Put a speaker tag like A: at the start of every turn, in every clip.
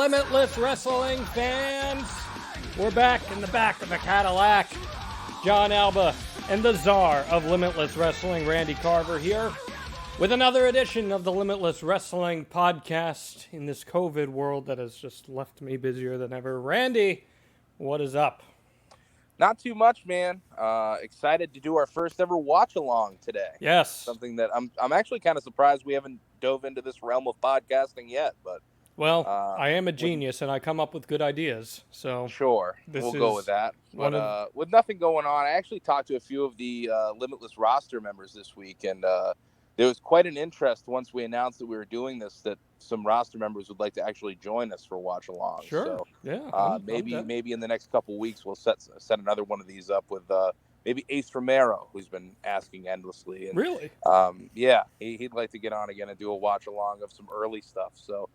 A: Limitless Wrestling fans. We're back in the back of the Cadillac. Jon Alba and the czar of Limitless Wrestling, Randy Carver, here with another edition of the Limitless Wrestling Podcast in this COVID world that has just left me busier than ever. Randy, what is up?
B: Not too much, man. Excited to do our first ever watch along today.
A: Yes.
B: Something that I'm actually kind of surprised we haven't dove into this realm of podcasting yet, but
A: well, I am a genius and I come up with good ideas. So
B: sure, we'll go with that. But with nothing going on, I actually talked to a few of the Limitless roster members this week, and there was quite an interest once we announced that we were doing this, that some roster members would like to actually join us for watch along.
A: Sure.
B: So,
A: yeah.
B: Maybe in the next couple weeks we'll set another one of these up with maybe Ace Romero, who's been asking endlessly. And,
A: really?
B: Yeah, he'd like to get on again and do a watch along of some early stuff. So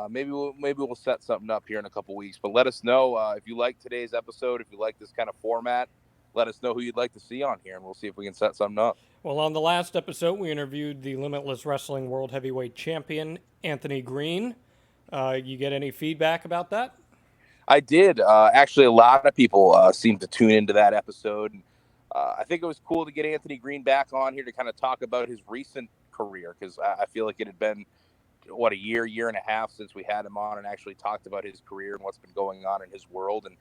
B: maybe we'll set something up here in a couple weeks. But let us know if you like today's episode, if you like this kind of format. Let us know who you'd like to see on here, and we'll see if we can set something up.
A: Well, on the last episode, we interviewed the Limitless Wrestling World Heavyweight Champion, Anthony Green. You get any feedback about that?
B: I did. Actually, a lot of people seemed to tune into that episode. And, I think it was cool to get Anthony Green back on here to kind of talk about his recent career, because I feel like it had been, a year and a half since we had him on and actually talked about his career and what's been going on in his world. And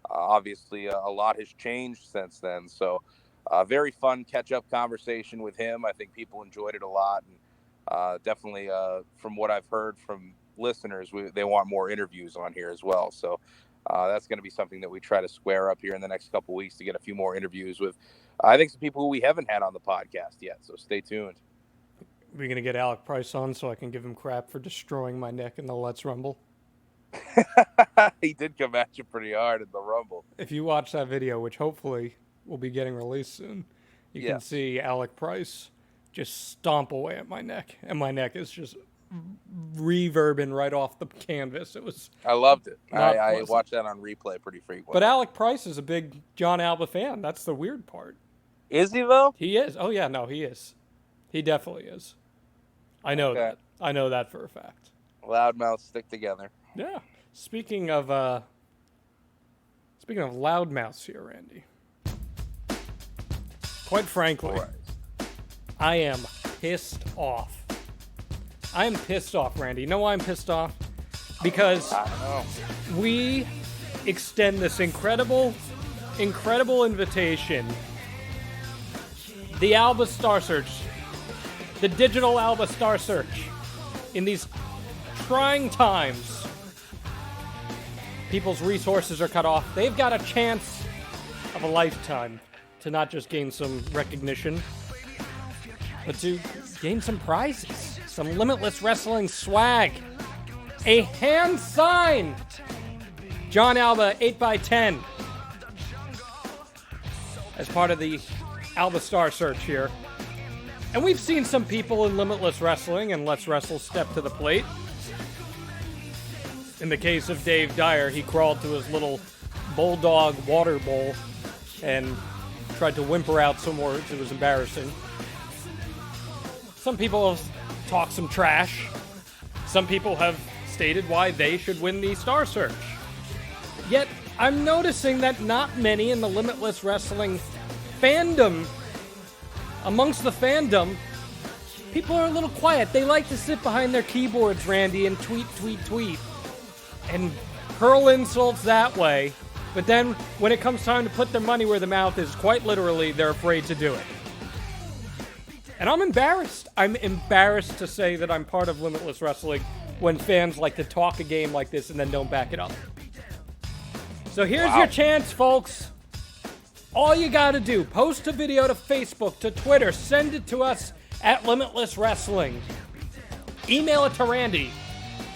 B: obviously, a lot has changed since then. So, very fun catch-up conversation with him. I think people enjoyed it a lot. And definitely, from what I've heard from listeners, they want more interviews on here as well. So that's going to be something that we try to square up here in the next couple weeks to get a few more interviews with, I think, some people who we haven't had on the podcast yet. So stay tuned.
A: We're going to get Alec Price on so I can give him crap for destroying my neck in the Let's Rumble.
B: He did come at you pretty hard in the Rumble.
A: If you watch that video, which hopefully will be getting released soon, you can see Alec Price just stomp away at my neck, and my neck is just reverbing right off the canvas.
B: I loved it. I watched that on replay pretty frequently.
A: But Alec Price is a big Jon Alba fan. That's the weird part.
B: Is he, though?
A: He is. Oh, yeah, no, he is. He definitely is. I know that. I know that for a fact.
B: Loudmouths stick together.
A: Yeah. Speaking of loudmouths here, Randy. Quite frankly, I am pissed off. I am pissed off, Randy. You know why I'm pissed off? Because we extend this incredible invitation. The Alba Star Search. The digital Alba Star Search. In these trying times, people's resources are cut off. They've got a chance of a lifetime to not just gain some recognition, but to gain some prizes, some Limitless Wrestling swag. A hand-signed Jon Alba 8x10 as part of the Alba Star Search here. And we've seen some people in Limitless Wrestling and Let's Wrestle step to the plate. In the case of Dave Dyer, he crawled to his little bulldog water bowl and tried to whimper out some words. It was embarrassing. Some people have talked some trash. Some people have stated why they should win the Star Search. Yet, I'm noticing that not many in the Limitless Wrestling fandom, amongst the fandom, people are a little quiet. They like to sit behind their keyboards, Randy, and tweet, and hurl insults that way. But then, when it comes time to put their money where their mouth is, quite literally, they're afraid to do it. And I'm embarrassed. I'm embarrassed to say that I'm part of Limitless Wrestling when fans like to talk a game like this and then don't back it up. So here's your chance, folks. All you gotta do, post a video to Facebook, to Twitter, send it to us at Limitless Wrestling. Email it to Randy.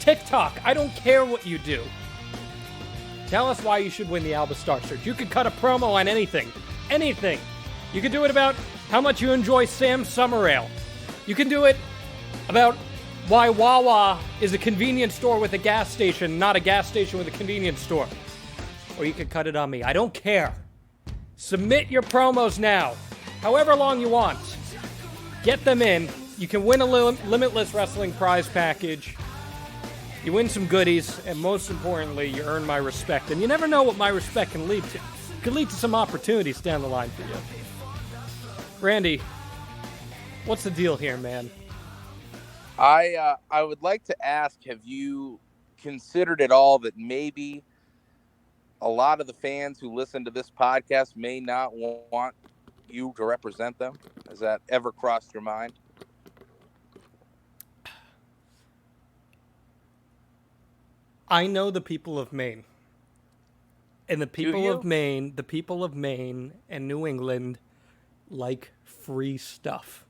A: TikTok, I don't care what you do. Tell us why you should win the Alba Star Search. You could cut a promo on anything. Anything. You could do it about how much you enjoy Sam's Summer Ale. You can do it about why Wawa is a convenience store with a gas station, not a gas station with a convenience store. Or you could cut it on me. I don't care. Submit your promos now, however long you want. Get them in. You can win a Limitless Wrestling prize package. You win some goodies, and most importantly, you earn my respect. And you never know what my respect can lead to. It could lead to some opportunities down the line for you. Randy, what's the deal here, man?
B: I would like to ask, have you considered at all that maybe a lot of the fans who listen to this podcast may not want you to represent them? Has that ever crossed your mind?
A: I know the people of Maine. And the people of Maine and New England like free stuff.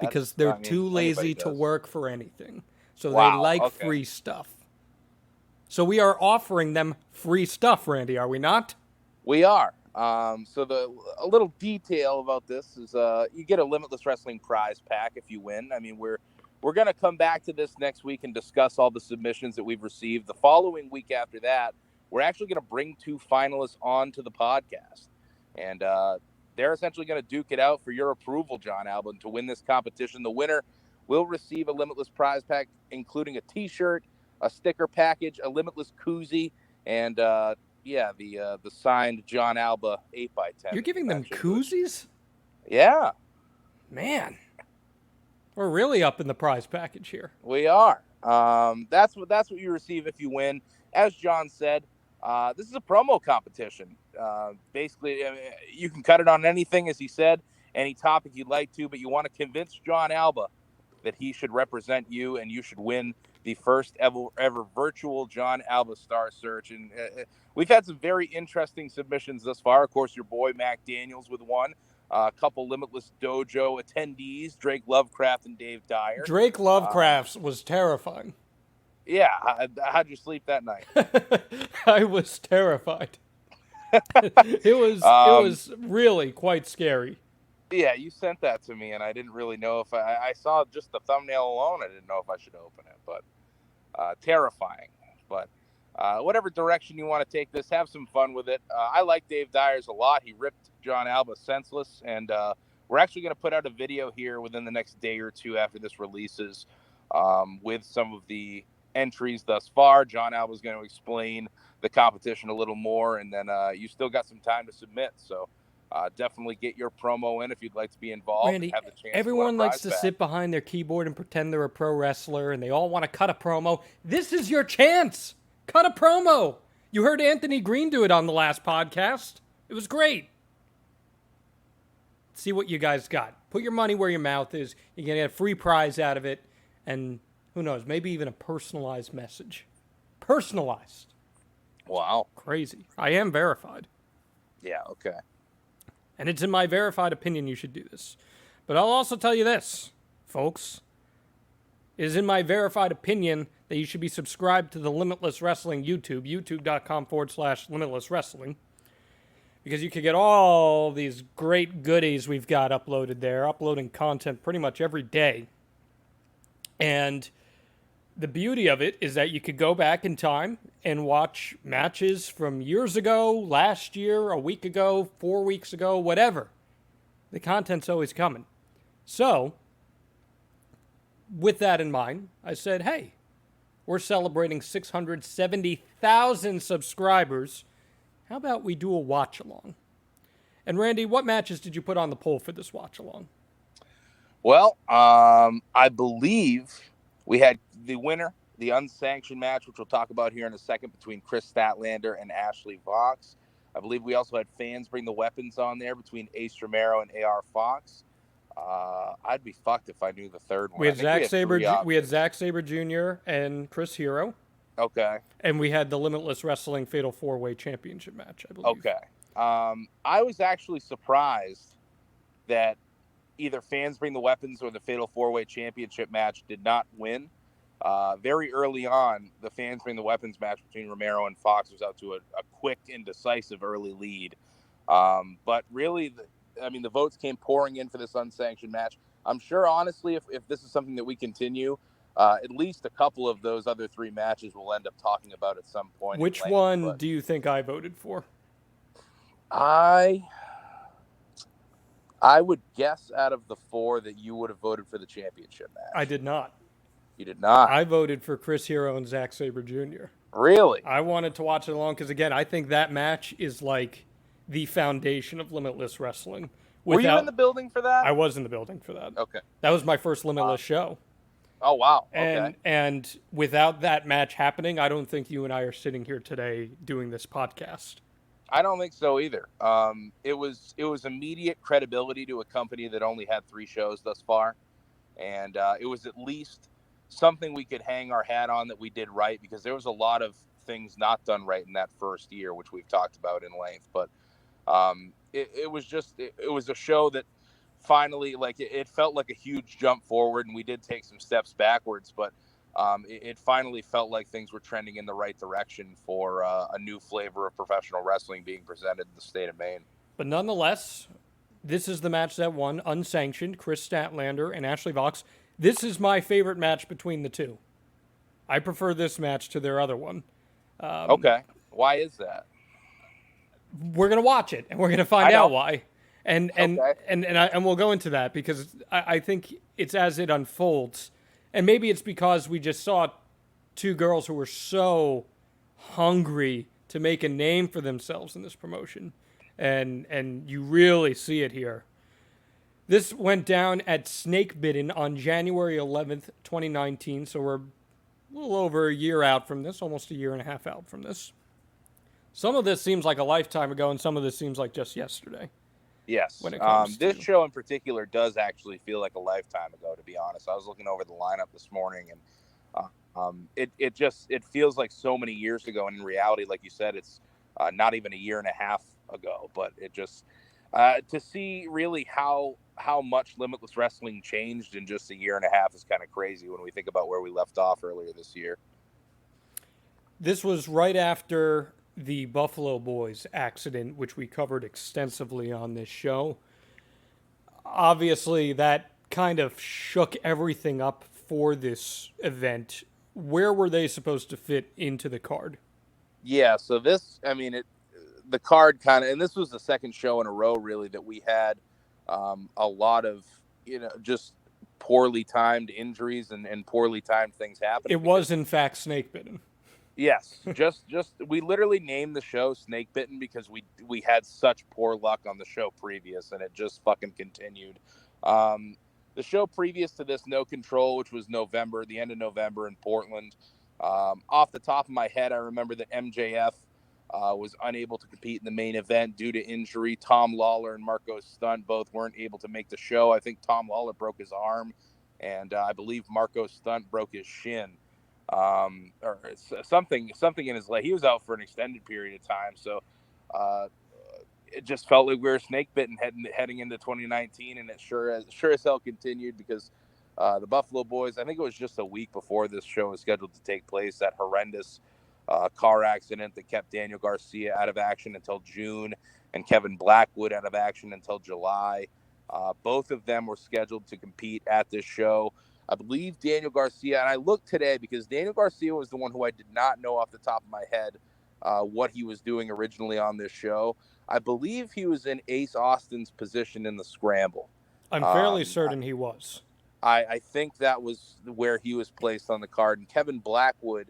A: Because they're too lazy to work for anything. So they like free stuff. So we are offering them free stuff, Randy, are we not?
B: We are. So a little detail about this is you get a Limitless Wrestling prize pack if you win. I mean, we're going to come back to this next week and discuss all the submissions that we've received. The following week after that, we're actually going to bring 2 finalists onto the podcast. And they're essentially going to duke it out for your approval, Jon Alba, to win this competition. The winner will receive a Limitless prize pack, including a T-shirt, a sticker package, a Limitless koozie, and the signed Jon Alba 8x10.
A: You're giving them koozies?
B: Yeah.
A: Man. We're really up in the prize package here.
B: We are. That's what you receive if you win. As John said, this is a promo competition. Basically, you can cut it on anything, as he said, any topic you'd like to, but you want to convince Jon Alba that he should represent you and you should win the first ever virtual Jon Alba Star Search. And we've had some very interesting submissions thus far. Of course, your boy Mac Daniels with one. A couple Limitless Dojo attendees, Drake Lovecraft and Dave Dyer.
A: Drake Lovecraft was terrifying.
B: Yeah. How'd you sleep that night?
A: I was terrified. It was really quite scary.
B: Yeah, you sent that to me, and I didn't really know if I saw just the thumbnail alone. I didn't know if I should open it, but terrifying. But whatever direction you want to take this, have some fun with it. I like Dave Dyers a lot. He ripped Jon Alba senseless, and we're actually going to put out a video here within the next day or two after this releases with some of the entries thus far. Jon Alba is going to explain the competition a little more, and then you still got some time to submit. So definitely get your promo in if you'd like to be involved.
A: Randy,
B: and have the chance
A: everyone likes to sit behind their keyboard and pretend they're a pro wrestler, and they all want to cut a promo. This is your chance. Cut a promo. You heard Anthony Green do it on the last podcast. It was great. See what you guys got. Put your money where your mouth is. You're going to get a free prize out of it. And who knows, maybe even a personalized message. Personalized.
B: Wow.
A: Crazy. I am verified.
B: Yeah, okay.
A: And it's in my verified opinion you should do this. But I'll also tell you this, folks. It is in my verified opinion that you should be subscribed to the Limitless Wrestling YouTube, youtube.com/Limitless Wrestling. Because you can get all these great goodies we've got uploaded there, uploading content pretty much every day. And the beauty of it is that you could go back in time and watch matches from years ago, last year, a week ago, 4 weeks ago, whatever. The content's always coming. So, with that in mind, I said, hey, we're celebrating 670,000 subscribers. How about we do a watch-along? And Randy, what matches did you put on the poll for this watch-along?
B: Well, I believe we had the winner, the unsanctioned match, which we'll talk about here in a second, between Kris Statlander and Ashley Vox. I believe we also had Fans Bring the Weapons on there between Ace Romero and AR Fox. I'd be fucked if I knew the third one.
A: We had Zack Sabre Jr. and Chris Hero.
B: Okay.
A: And we had the Limitless Wrestling Fatal 4-Way Championship match, I believe.
B: Okay. I was actually surprised that either Fans Bring the Weapons or the Fatal 4-Way Championship match did not win. Very early on, the Fans Bring the Weapons match between Romero and Fox was out to a quick and decisive early lead. But really, the votes came pouring in for this unsanctioned match. I'm sure, honestly, if this is something that we continue, at least a couple of those other 3 matches we'll end up talking about at some point.
A: Which one do you think I voted for?
B: I would guess out of the 4 that you would have voted for the championship match.
A: I did not.
B: You did not.
A: I voted for Chris Hero and Zack Sabre Jr.
B: Really?
A: I wanted to watch it along because, again, I think that match is like the foundation of Limitless Wrestling.
B: Were you in the building for that?
A: I was in the building for that.
B: Okay.
A: That was my first Limitless show.
B: Oh, wow. Okay.
A: And without that match happening, I don't think you and I are sitting here today doing this podcast.
B: I don't think so either. It was immediate credibility to a company that only had 3 shows thus far. And it was at least something we could hang our hat on that we did right, because there was a lot of things not done right in that first year, which we've talked about in length. But it was a show that finally, like, it felt like a huge jump forward, and we did take some steps backwards, but it finally felt like things were trending in the right direction for a new flavor of professional wrestling being presented in the state of Maine.
A: But nonetheless, this is the match that won, unsanctioned, Kris Statlander and Ashley Vox. This is my favorite match between the two. I prefer this match to their other one.
B: Okay. Why is that?
A: We're going to watch it, and we're going to find out why. And we'll go into that, because I think it's as it unfolds. And maybe it's because we just saw 2 girls who were so hungry to make a name for themselves in this promotion. And you really see it here. This went down at Snakebitten on January 11th, 2019. So we're a little over a year out from this, almost a year and a half out from this. Some of this seems like a lifetime ago, and some of this seems like just yesterday.
B: Yes.
A: When it comes
B: this show in particular does actually feel like a lifetime ago, to be honest. I was looking over the lineup this morning, and it feels like so many years ago. And in reality, like you said, it's not even a year and a half ago. But it just to see really how much Limitless Wrestling changed in just a year and a half is kind of crazy when we think about where we left off earlier this year.
A: This was right after the Buffalo Boys accident, which we covered extensively on this show. Obviously, that kind of shook everything up for this event. Where were they supposed to fit into the card?
B: Yeah, so this, the card kind of, and this was the second show in a row, really, that we had a lot of, just poorly timed injuries and poorly timed things happening.
A: It was, in fact, Snakebitten.
B: Yes, just we literally named the show Snakebitten because we had such poor luck on the show previous, and it just fucking continued. The show previous to this, No Control, which was the end of November in Portland. Off the top of my head, I remember that MJF was unable to compete in the main event due to injury. Tom Lawler and Marco Stunt both weren't able to make the show. I think Tom Lawler broke his arm, and I believe Marco Stunt broke his shin. Or something in his leg. He was out for an extended period of time, so it just felt like we were Snakebitten heading into 2019, and it sure as hell continued, because the Buffalo Boys, I think it was just a week before this show was scheduled to take place, that horrendous car accident that kept Daniel Garcia out of action until June and Kevin Blackwood out of action until July. Both of them were scheduled to compete at this show. I believe Daniel Garcia, and I looked today because Daniel Garcia was the one who I did not know off the top of my head what he was doing originally on this show. I believe he was in Ace Austin's position in the Scramble.
A: I'm fairly certain he was.
B: I think that was where he was placed on the card. And Kevin Blackwood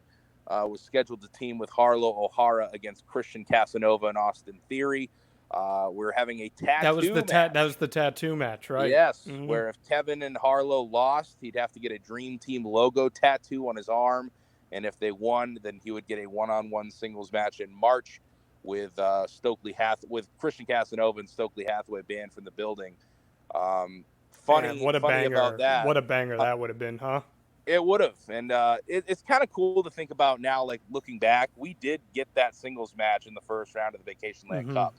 B: was scheduled to team with Harlow O'Hara against Christian Casanova and Austin Theory. We're having a tattoo match.
A: That was the tattoo match, right?
B: Yes, where if Kevin and Harlow lost, he'd have to get a Dream Team logo tattoo on his arm, and if they won, then he would get a one-on-one singles match in March with with Christian Casanova and Stokely Hathaway banned from the building. Funny about that.
A: What a banger that would have been, huh?
B: It would have, and it's kind of cool to think about now, like looking back. We did get that singles match in the first round of the Vacation Land Cup.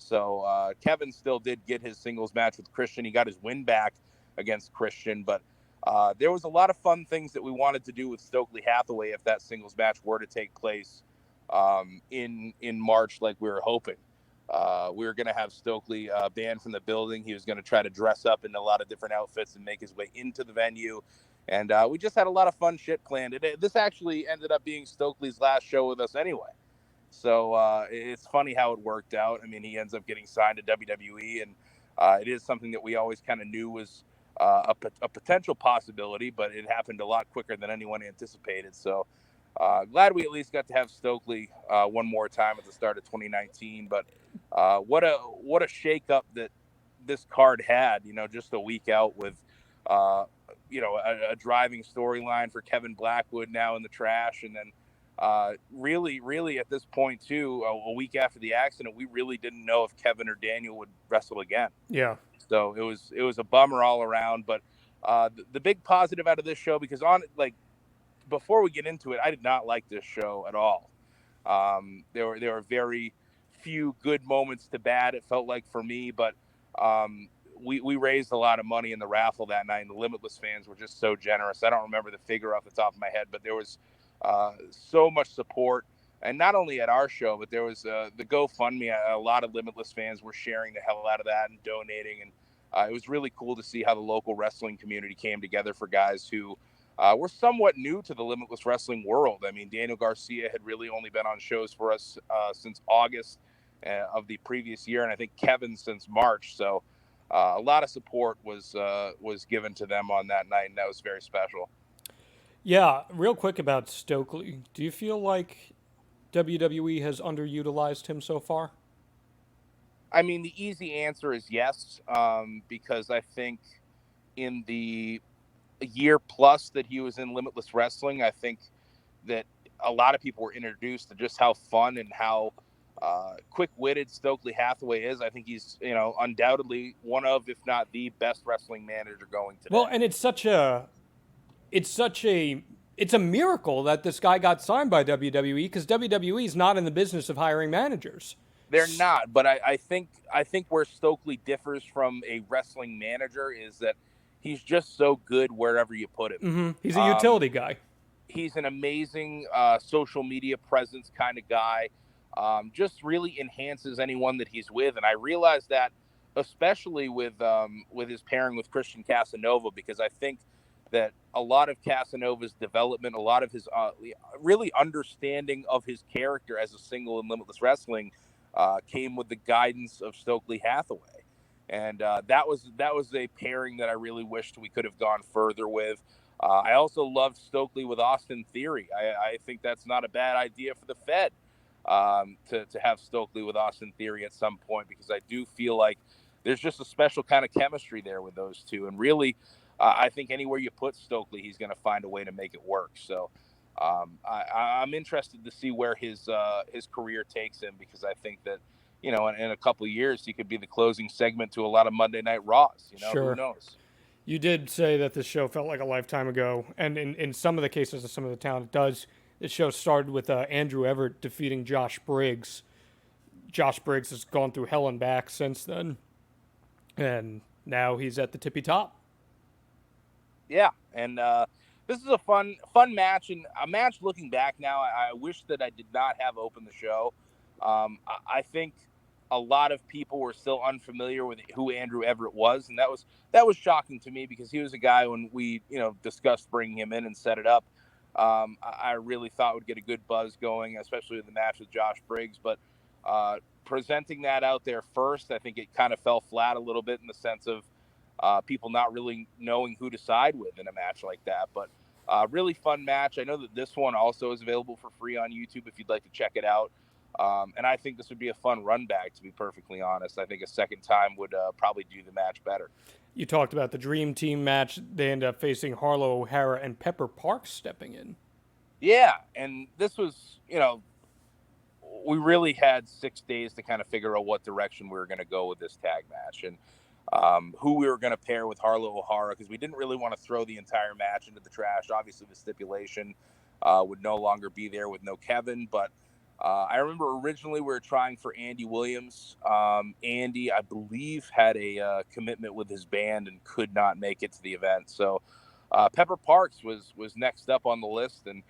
B: So Kevin still did get his singles match with Christian. He got his win back against Christian, but there was a lot of fun things that we wanted to do with Stokely Hathaway if that singles match were to take place in March, like we were hoping. We were going to have Stokely banned from the building. He was going to try to dress up in a lot of different outfits and make his way into the venue. And we just had a lot of fun shit planned. This actually ended up being Stokely's last show with us anyway. So it's funny how it worked out. I mean, he ends up getting signed to WWE, and it is something that we always kind of knew was a potential possibility, but it happened a lot quicker than anyone anticipated. So glad we at least got to have Stokely one more time at the start of 2019. But what a shakeup that this card had, just a week out with, a driving storyline for Kevin Blackwood now in the trash. And then really at this point, too, a week after the accident, we really didn't know if Kevin or Daniel would wrestle again.
A: Yeah.
B: So it was a bummer all around. But the big positive out of this show, because before we get into it, I did not like this show at all. There were very few good moments to bad, it felt like, for me, but we raised a lot of money in the raffle that night, and the Limitless fans were just so generous. I don't remember the figure off the top of my head, but there was so much support, and not only at our show, but there was the GoFundMe. A lot of Limitless fans were sharing the hell out of that and donating, and it was really cool to see how the local wrestling community came together for guys who were somewhat new to the Limitless Wrestling world. I mean, Daniel Garcia had really only been on shows for us since August of the previous year, and I think Kevin since March. So a lot of support was given to them on that night, and that was very special.
A: Yeah, real quick about Stokely. Do you feel like WWE has underutilized him so far?
B: I mean, the easy answer is yes, because I think in the year plus that he was in Limitless Wrestling, I think that a lot of people were introduced to just how fun and how quick-witted Stokely Hathaway is. I think he's, undoubtedly one of, if not the best wrestling manager going today.
A: Well, and it's a miracle that this guy got signed by WWE, because WWE is not in the business of hiring managers.
B: They're not, but I think where Stokely differs from a wrestling manager is that he's just so good wherever you put him.
A: Mm-hmm. He's a utility guy.
B: He's an amazing social media presence kind of guy. Just really enhances anyone that he's with, and I realize that especially with his pairing with Christian Casanova, because I think that a lot of Casanova's development, a lot of his really understanding of his character as a single in Limitless Wrestling came with the guidance of Stokely Hathaway. And that was a pairing that I really wished we could have gone further with. I also loved Stokely with Austin Theory. I think that's not a bad idea for the Fed to have Stokely with Austin Theory at some point, because I do feel like there's just a special kind of chemistry there with those two. And really, I think anywhere you put Stokely, he's going to find a way to make it work. So I'm interested to see where his career takes him, because I think that, in a couple of years, he could be the closing segment to a lot of Monday Night Raws.
A: Sure.
B: Who knows?
A: You did say that this show felt like a lifetime ago, and in some of the cases of some of the talent, it does. This show started with Andrew Everett defeating Josh Briggs. Josh Briggs has gone through hell and back since then, and now he's at the tippy top.
B: Yeah, and this is a fun match, and a match looking back now, I wish that I did not have opened the show. I think a lot of people were still unfamiliar with who Andrew Everett was, and that was shocking to me, because he was a guy when we discussed bringing him in and set it up. I really thought would get a good buzz going, especially with the match with Josh Briggs. But presenting that out there first, I think it kind of fell flat a little bit, in the sense of people not really knowing who to side with in a match like that. But really fun match. I know that this one also is available for free on YouTube if you'd like to check it out. And I think this would be a fun run back, to be perfectly honest. I think a second time would probably do the match better.
A: You talked about the Dream Team match. They end up facing Harlow O'Hara and Pepper Parks stepping in.
B: Yeah, and this was, we really had 6 days to kind of figure out what direction we were going to go with this tag match, and who we were going to pair with Harlow O'Hara, because we didn't really want to throw the entire match into the trash. Obviously, the stipulation would no longer be there with no Kevin, but I remember originally we were trying for Andy Williams. Andy, I believe, had a commitment with his band and could not make it to the event. So Pepper Parks was next up on the list, and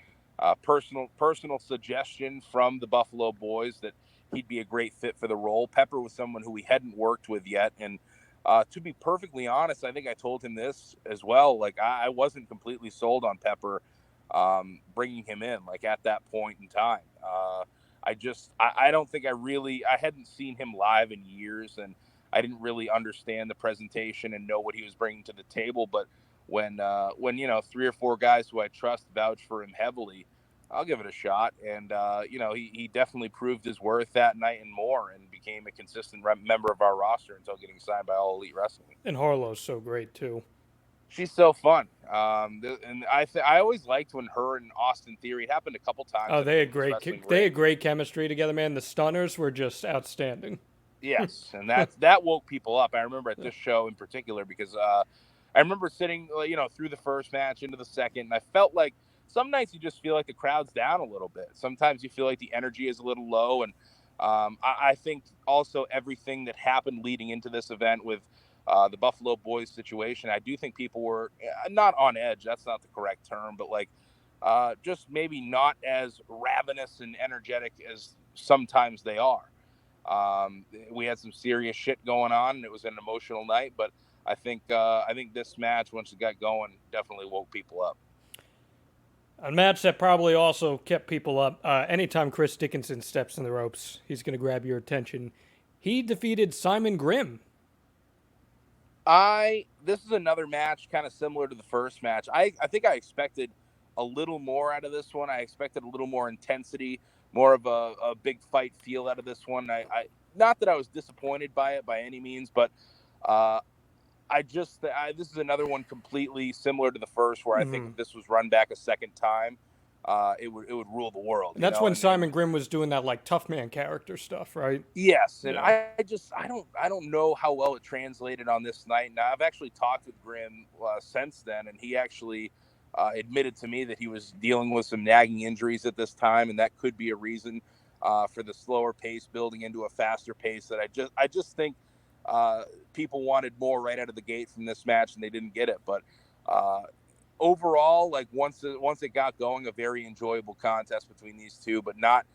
B: personal suggestion from the Buffalo Boys that he'd be a great fit for the role. Pepper was someone who we hadn't worked with yet, and to be perfectly honest, I think I told him this as well. Like, I wasn't completely sold on Pepper bringing him in, like, at that point in time. I don't think I hadn't seen him live in years, and I didn't really understand the presentation and know what he was bringing to the table. But when 3 or 4 guys who I trust vouch for him heavily, I'll give it a shot. And he definitely proved his worth that night and more, and became a consistent member of our roster until getting signed by All Elite Wrestling.
A: And Harlow's so great too.
B: She's so fun. And I always liked when her and Austin Theory, it happened a couple times.
A: Oh, they had great chemistry together, man. The Stunners were just outstanding.
B: Yes, and that woke people up. I remember at this show in particular because I remember sitting, through the first match into the second, and I felt like some nights you just feel like the crowd's down a little bit. Sometimes you feel like the energy is a little low, and I think also everything that happened leading into this event with the Buffalo Boys situation, I do think people were not on edge. That's not the correct term, but just maybe not as ravenous and energetic as sometimes they are. We had some serious shit going on, and it was an emotional night. But I think this match, once it got going, definitely woke people up.
A: A match that probably also kept people up. Anytime Chris Dickinson steps in the ropes, he's going to grab your attention. He defeated Simon Grimm.
B: This is another match kind of similar to the first match. I think I expected a little more out of this one. I expected a little more intensity, more of a big fight feel out of this one. I not that I was disappointed by it by any means, but this is another one completely similar to the first, where I think if this was run back a second time, it would rule the world.
A: And that's when Simon Grimm was doing that tough man character stuff, right?
B: Yes, and yeah. I don't know how well it translated on this night. Now I've actually talked with Grimm since then, and he actually admitted to me that he was dealing with some nagging injuries at this time, and that could be a reason for the slower pace building into a faster pace. That I just think people wanted more right out of the gate from this match, and they didn't get it. But overall, once it got going, a very enjoyable contest between these two, but not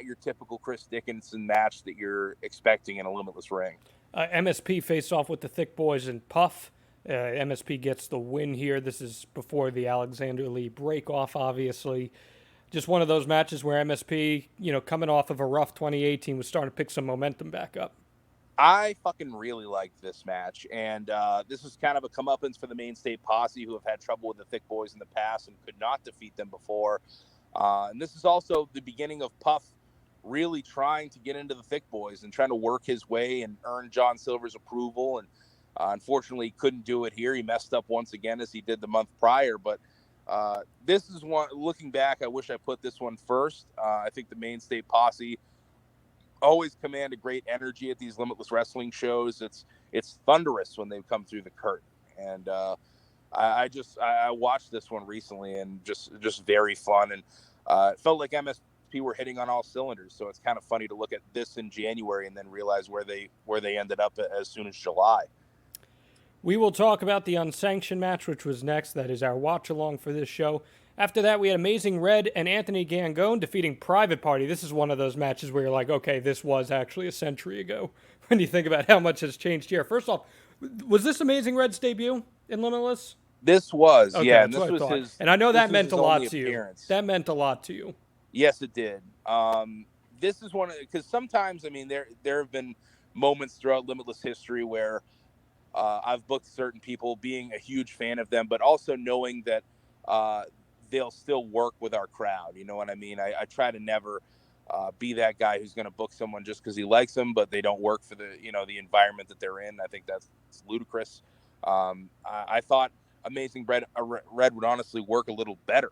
B: your typical Chris Dickinson match that you're expecting in a Limitless ring.
A: MSP faced off with the Thick Boys and Puff. MSP gets the win here. This is before the Alexander Lee break-off, obviously. Just one of those matches where MSP, coming off of a rough 2018, was starting to pick some momentum back up.
B: I fucking really liked this match, and this is kind of a comeuppance for the Main State Posse, who have had trouble with the Thick Boys in the past and could not defeat them before. And this is also the beginning of Puff really trying to get into the Thick Boys and trying to work his way and earn John Silver's approval. And unfortunately, he couldn't do it here. He messed up once again, as he did the month prior. But this is one, looking back, I wish I put this one first. I think the Main State Posse always command a great energy at these Limitless Wrestling shows. It's thunderous when they come through the curtain. And I watched this one recently, and just very fun. And it felt like MSP were hitting on all cylinders. So it's kind of funny to look at this in January and then realize where they ended up as soon as July.
A: We will talk about the unsanctioned match, which was next. That is our watch along for this show. After that, we had Amazing Red and Anthony Gangone defeating Private Party. This is one of those matches where you're like, okay, this was actually a century ago when you think about how much has changed here. First off, was this Amazing Red's debut in Limitless?
B: This was,
A: okay,
B: yeah.
A: And this was his. And I know that meant a lot to you. That meant a lot to you.
B: Yes, it did. This is one because sometimes, there have been moments throughout Limitless history where I've booked certain people, being a huge fan of them, but also knowing that they'll still work with our crowd. You know what I mean? I try to never be that guy who's going to book someone just because he likes them, but they don't work for the environment that they're in. I think that's ludicrous. I thought Amazing Red would honestly work a little better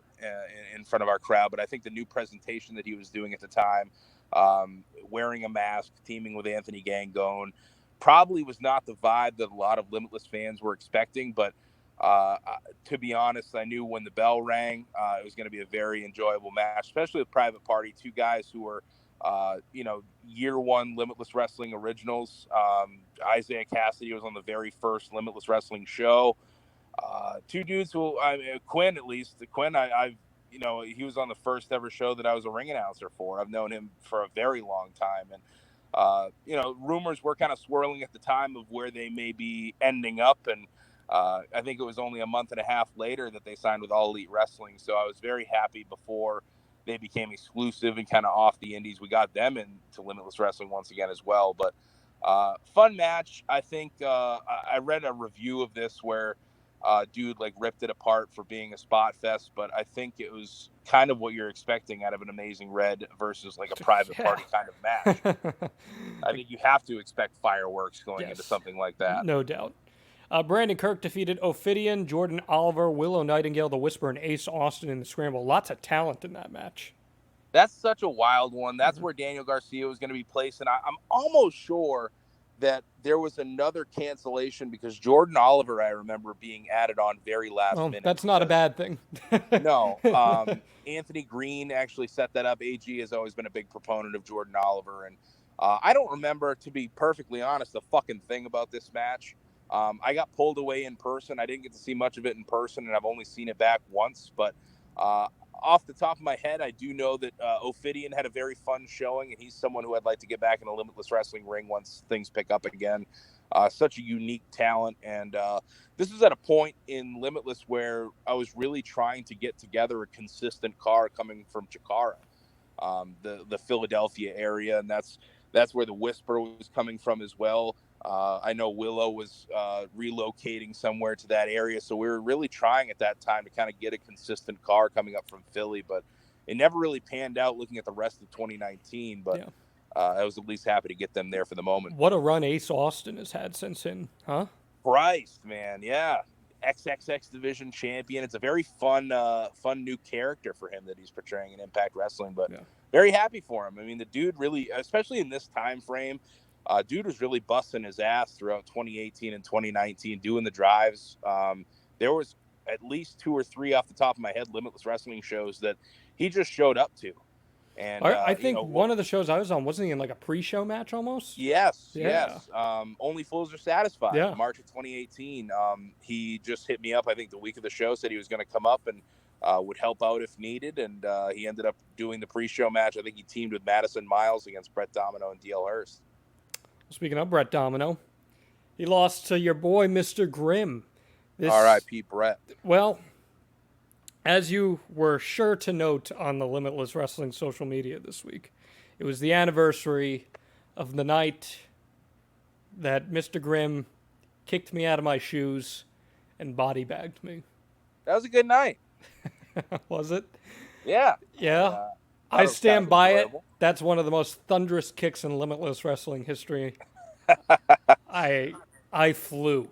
B: in front of our crowd, but I think the new presentation that he was doing at the time, wearing a mask, teaming with Anthony Gangone, probably was not the vibe that a lot of Limitless fans were expecting. But to be honest, I knew when the bell rang, it was going to be a very enjoyable match, especially with Private Party, two guys who were, year one Limitless Wrestling originals. Isaiah Cassidy was on the very first Limitless Wrestling show. Two dudes who, Quinn, at least. Quinn, he was on the first ever show that I was a ring announcer for. I've known him for a very long time. And, rumors were kind of swirling at the time of where they may be ending up. And I think it was only a month and a half later that they signed with All Elite Wrestling. So I was very happy before they became exclusive and kind of off the indies. We got them into Limitless Wrestling once again as well. But Fun match. I think I read a review of this where dude like ripped it apart for being a spot fest, but I think it was kind of what you're expecting out of an Amazing Red versus like a private party kind of match. I think you have to expect fireworks going into something like that.
A: No doubt. Brandon Kirk defeated Ophidian, Jordan Oliver, Willow Nightingale, The Whisper, and Ace Austin in the Scramble. Lots of talent in that match.
B: That's such a wild one. That's where Daniel Garcia was going to be placed. And I'm almost sure that there was another cancellation because Jordan Oliver, I remember being added on very last minute.
A: That's not a bad thing.
B: No. Anthony Green actually set that up. AG has always been a big proponent of Jordan Oliver. And I don't remember, to be perfectly honest, the fucking thing about this match. I got pulled away in person. I didn't get to see much of it in person, and I've only seen it back once. But off the top of my head, I do know that Ophidian had a very fun showing, and he's someone who I'd like to get back in a Limitless Wrestling ring once things pick up again. Such a unique talent, and this was at a point in Limitless where I was really trying to get together a consistent car coming from Chikara, the Philadelphia area, and that's where the Whisper was coming from as well. I know Willow was relocating somewhere to that area, so we were really trying at that time to kind of get a consistent car coming up from Philly, but it never really panned out looking at the rest of 2019, but I was at least happy to get them there for the moment.
A: What a run Ace Austin has had since then, huh?
B: Christ, man, yeah. XXX division champion. It's a very fun new character for him that he's portraying in Impact Wrestling, but very happy for him. I mean, the dude really, especially in this time frame, dude was really busting his ass throughout 2018 and 2019, doing the drives. There was at least 2 or 3 off the top of my head Limitless Wrestling shows that he just showed up to. And
A: I think one of the shows I was on, wasn't he in like a pre-show match almost?
B: Yes. Only Fools Are Satisfied.
A: Yeah.
B: March of 2018. He just hit me up, I think, the week of the show, said he was going to come up and would help out if needed. And he ended up doing the pre-show match. I think he teamed with Madison Miles against Brett Domino and DL Hurst.
A: Speaking of Brett Domino, he lost to your boy, Mr. Grimm.
B: R.I.P. Brett.
A: Well, as you were sure to note on the Limitless Wrestling social media this week, it was the anniversary of the night that Mr. Grimm kicked me out of my shoes and body bagged me.
B: That was a good night.
A: Was it?
B: Yeah.
A: Yeah. I stand by it. That's one of the most thunderous kicks in Limitless Wrestling history. I flew.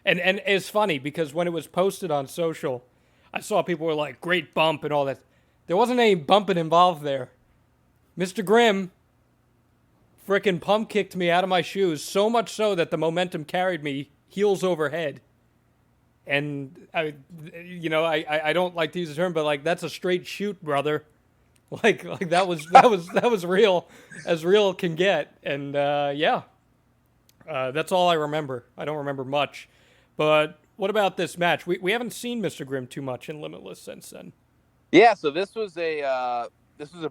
A: And it's funny because when it was posted on social, I saw people were like, great bump and all that. There wasn't any bumping involved there. Mr. Grimm frickin' pump kicked me out of my shoes, so much so that the momentum carried me heels over head. And I don't like to use the term, but like that's a straight shoot, brother. Like that was real, as real can get. And that's all I remember. I don't remember much. But what about this match? We haven't seen Mr. Grimm too much in Limitless since then.
B: Yeah, so this was a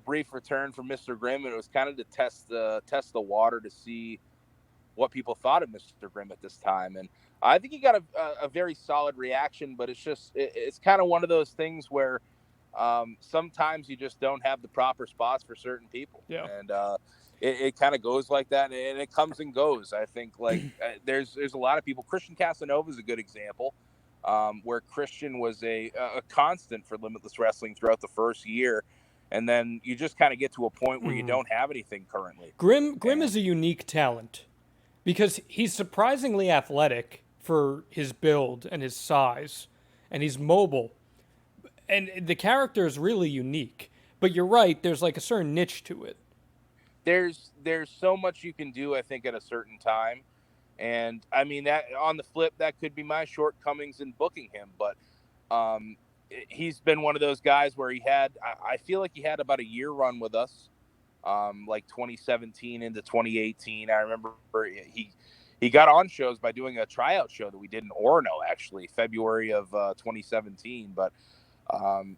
B: brief return for Mr. Grimm, and it was kind of to test the water to see what people thought of Mr. Grimm at this time. And I think he got a very solid reaction, but it's kind of one of those things where sometimes you just don't have the proper spots for certain people.
A: Yeah.
B: And it kind of goes like that, and it comes and goes. I think like there's a lot of people. Christian Casanova is a good example, where Christian was a constant for Limitless Wrestling throughout the first year. And then you just kind of get to a point where you don't have anything currently.
A: Grimm is a unique talent because he's surprisingly athletic for his build and his size, and he's mobile. And the character is really unique. But you're right, there's like a certain niche to it.
B: There's so much you can do, I think, at a certain time. And, I mean, that on the flip, that could be my shortcomings in booking him. But he's been one of those guys where I feel like he had about a year run with us, like 2017 into 2018. I remember he got on shows by doing a tryout show that we did in Orono, actually, February of 2017. But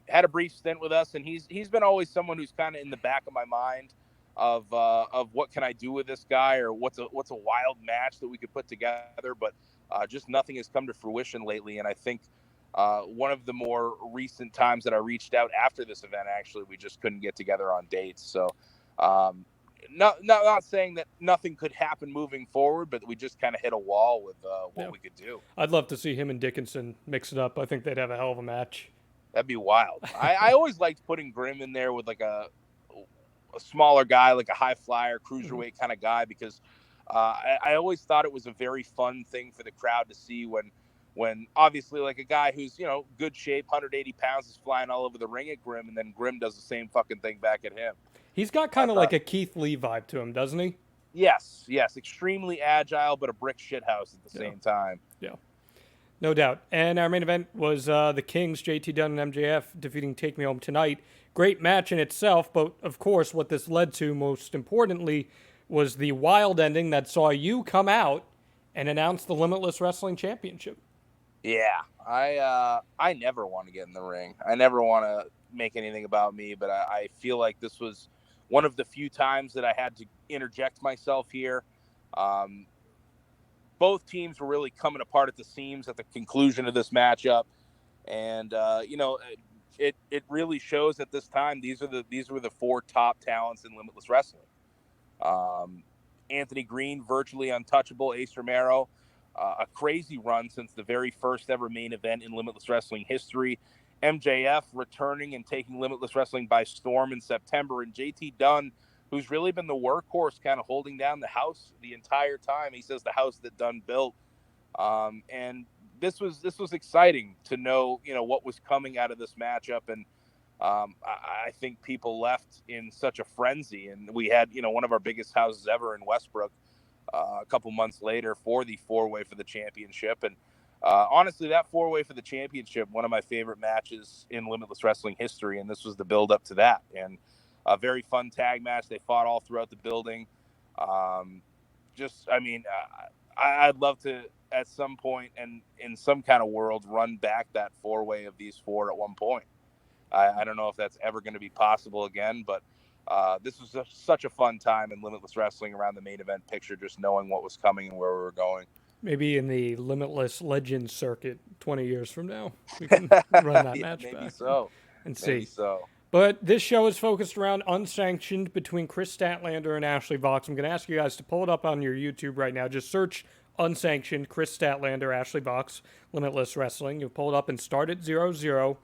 B: had a brief stint with us, and he's been always someone who's kind of in the back of my mind of what can I do with this guy, or what's a wild match that we could put together. But just nothing has come to fruition lately. And I think one of the more recent times that I reached out after this event, actually, we just couldn't get together on dates. So not saying that nothing could happen moving forward, but we just kind of hit a wall with what we could do.
A: I'd love to see him and Dickinson mix it up. I think they'd have a hell of a match.
B: That'd be wild. I always liked putting Grimm in there with like a smaller guy, like a high flyer, cruiserweight kind of guy, because I always thought it was a very fun thing for the crowd to see when obviously like a guy who's, good shape, 180 pounds is flying all over the ring at Grimm, and then Grimm does the same fucking thing back at him.
A: He's got kind of like a Keith Lee vibe to him, doesn't he?
B: Yes. Extremely agile, but a brick shithouse at the same time.
A: Yeah. No doubt. And our main event was the Kings, JT Dunn and MJF, defeating Take Me Home Tonight. Great match in itself, but of course what this led to most importantly was the wild ending that saw you come out and announce the Limitless Wrestling Championship.
B: Yeah, I never want to get in the ring. I never want to make anything about me, but I feel like this was one of the few times that I had to interject myself here. Both teams were really coming apart at the seams at the conclusion of this matchup, and it really shows at this time these were the four top talents in Limitless Wrestling. Anthony Green, virtually untouchable. Ace Romero, a crazy run since the very first ever main event in Limitless Wrestling history. MJF returning and taking Limitless Wrestling by storm in September, and JT Dunn, who's really been the workhorse, kind of holding down the house the entire time. He says the house that Dunn built. And this was exciting to know, what was coming out of this matchup. And I think people left in such a frenzy. And we had, one of our biggest houses ever in Westbrook a couple months later for the four-way for the championship. And honestly, that four-way for the championship, one of my favorite matches in Limitless Wrestling history. And this was the build up to that. And a very fun tag match. They fought all throughout the building. I'd love to, at some point and in some kind of world, run back that four-way of these four at one point. I don't know if that's ever going to be possible again, but this was such a fun time in Limitless Wrestling around the main event picture, just knowing what was coming and where we were going.
A: Maybe in the Limitless Legends circuit 20 years from now, we can run that match
B: maybe
A: back
B: so.
A: and see.
B: Maybe so.
A: But this show is focused around Unsanctioned between Kris Statlander and Ashley Vox. I'm going to ask you guys to pull it up on your YouTube right now. Just search Unsanctioned, Kris Statlander, Ashley Vox, Limitless Wrestling. You'll pull it up and start at 000.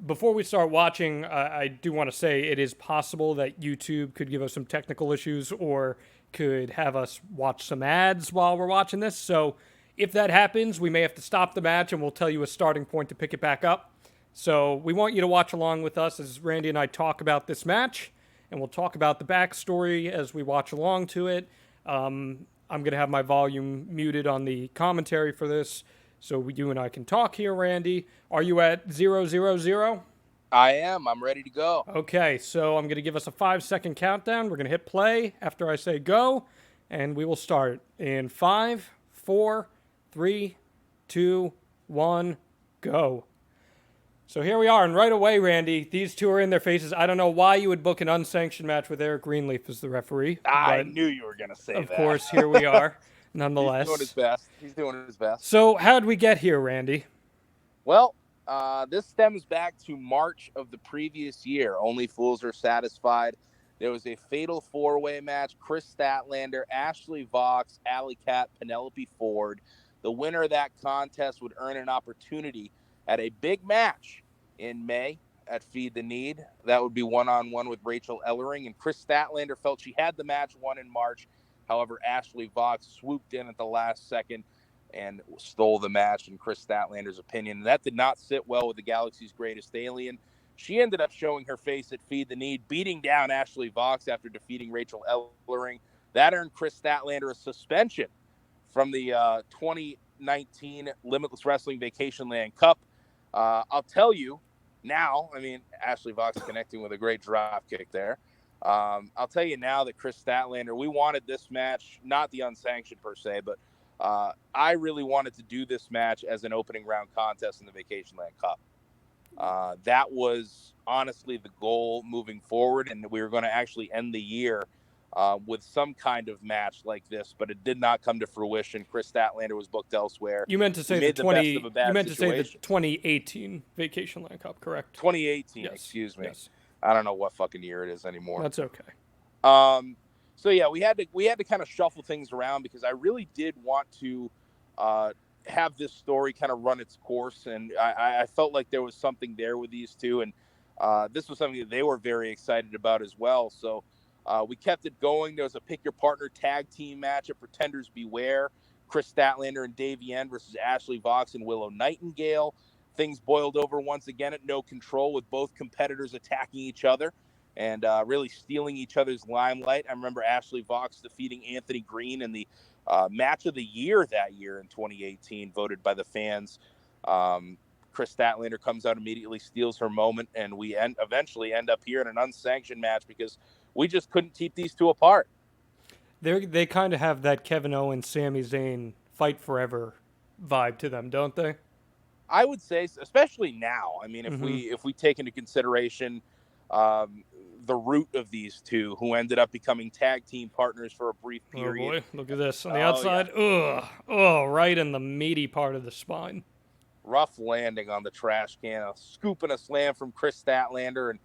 A: Before we start watching, I do want to say it is possible that YouTube could give us some technical issues or could have us watch some ads while we're watching this. So if that happens, we may have to stop the match and we'll tell you a starting point to pick it back up. So we want you to watch along with us as Randy and I talk about this match, and we'll talk about the backstory as we watch along to it. I'm going to have my volume muted on the commentary for this, so you and I can talk here, Randy. Are you at 000?
B: I am. I'm ready to go.
A: Okay, so I'm going to give us a 5-second countdown. We're going to hit play after I say go, and we will start in 5, 4, 3, 2, 1, go. So here we are, and right away, Randy, these two are in their faces. I don't know why you would book an unsanctioned match with Eric Greenleaf as the referee.
B: I knew you were going to say that.
A: Of course, here we are, nonetheless.
B: He's doing his best.
A: So how'd we get here, Randy?
B: Well, this stems back to March of the previous year. Only Fools Are Satisfied. There was a fatal four-way match. Kris Statlander, Ashley Vox, Alley Cat, Penelope Ford. The winner of that contest would earn an opportunity at a big match in May at Feed the Need. That would be one-on-one with Rachel Ellering, and Kris Statlander felt she had the match won in March. However, Ashley Vox swooped in at the last second and stole the match in Kris Statlander's opinion. And that did not sit well with the Galaxy's Greatest Alien. She ended up showing her face at Feed the Need, beating down Ashley Vox after defeating Rachel Ellering. That earned Kris Statlander a suspension from the 2019 Limitless Wrestling Vacation Land Cup. I'll tell you now, Ashley Vox connecting with a great drop kick there. I'll tell you now that Kris Statlander, we wanted this match, not the unsanctioned per se, but I really wanted to do this match as an opening round contest in the Vacation Land Cup. That was honestly the goal moving forward, and we were going to actually end the year with some kind of match like this, but it did not come to fruition. Kris Statlander was booked elsewhere.
A: You meant to say the 2018 Vacation Land Cup, correct?
B: 2018,
A: yes.
B: Excuse me.
A: Yes.
B: I don't know what fucking year it is anymore.
A: That's okay.
B: So yeah, we had to kind of shuffle things around because I really did want to have this story kind of run its course, and I felt like there was something there with these two, and this was something that they were very excited about as well. So we kept it going. There was a pick your partner tag team match at Pretenders Beware. Kris Statlander and Davey Yen versus Ashley Vox and Willow Nightingale. Things boiled over once again at No Control with both competitors attacking each other and really stealing each other's limelight. I remember Ashley Vox defeating Anthony Green in the match of the year that year in 2018, voted by the fans. Kris Statlander comes out immediately, steals her moment, and we eventually end up here in an unsanctioned match because we just couldn't keep these two apart.
A: They kind of have that Kevin Owens, Sami Zayn fight forever vibe to them, don't they?
B: I would say, especially now. I mean, if we take into consideration the root of these two, who ended up becoming tag team partners for a brief period.
A: Oh boy, look at this on the outside. Yeah. Ugh, right in the meaty part of the spine.
B: Rough landing on the trash can, a scoop and a slam from Kris Statlander, and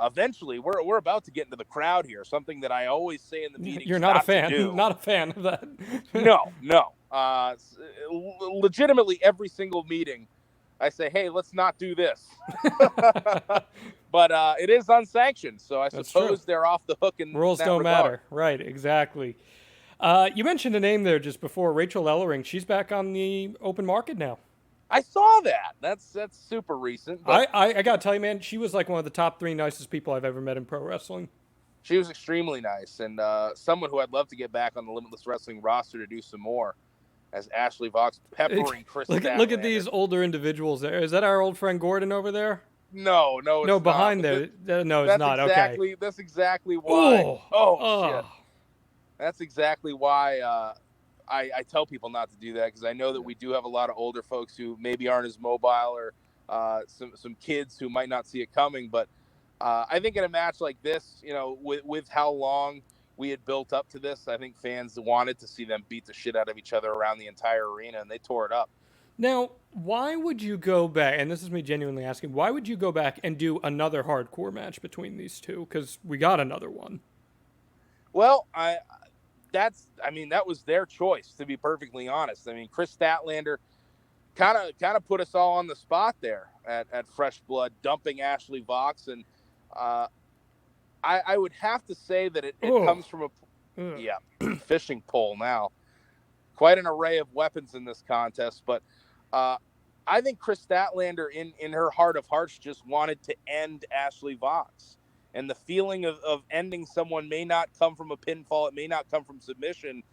B: eventually we're about to get into the crowd here. Something that I always say in the meetings.
A: You're not a fan. Not a fan of that.
B: No. Legitimately, every single meeting, I say, hey, let's not do this. But it is unsanctioned, so I suppose they're off the hook.
A: Rules don't matter. Right, exactly. You mentioned a name there just before, Rachel Ellering. She's back on the open market now. I
B: saw that. That's super recent.
A: But I got to tell you, man, she was like one of the top 3 nicest people I've ever met in pro wrestling.
B: She was extremely nice, and someone who I'd love to get back on the Limitless Wrestling roster to do some more, as Ashley Vox peppering Kris Statlander.
A: Look at these older individuals there. Is that our old friend Gordon over there?
B: No, it's
A: behind
B: not.
A: there. No, it's not. Okay.
B: That's exactly why.
A: Oh,
B: shit. That's exactly why I tell people not to do that, because I know that we do have a lot of older folks who maybe aren't as mobile, or some kids who might not see it coming. But I think in a match like this, with how long we had built up to this, I think fans wanted to see them beat the shit out of each other around the entire arena, and they tore it up.
A: Now, why would you go back, and this is me genuinely asking, why would you go back and do another hardcore match between these two? Because we got another one.
B: Well, that was their choice, to be perfectly honest. I mean, Kris Statlander kind of put us all on the spot there at Fresh Blood, dumping Ashley Vox, and I would have to say that it comes from a fishing pole now. Quite an array of weapons in this contest, but I think Kris Statlander, in her heart of hearts, just wanted to end Ashley Vox. And the feeling of ending someone may not come from a pinfall, it may not come from submission,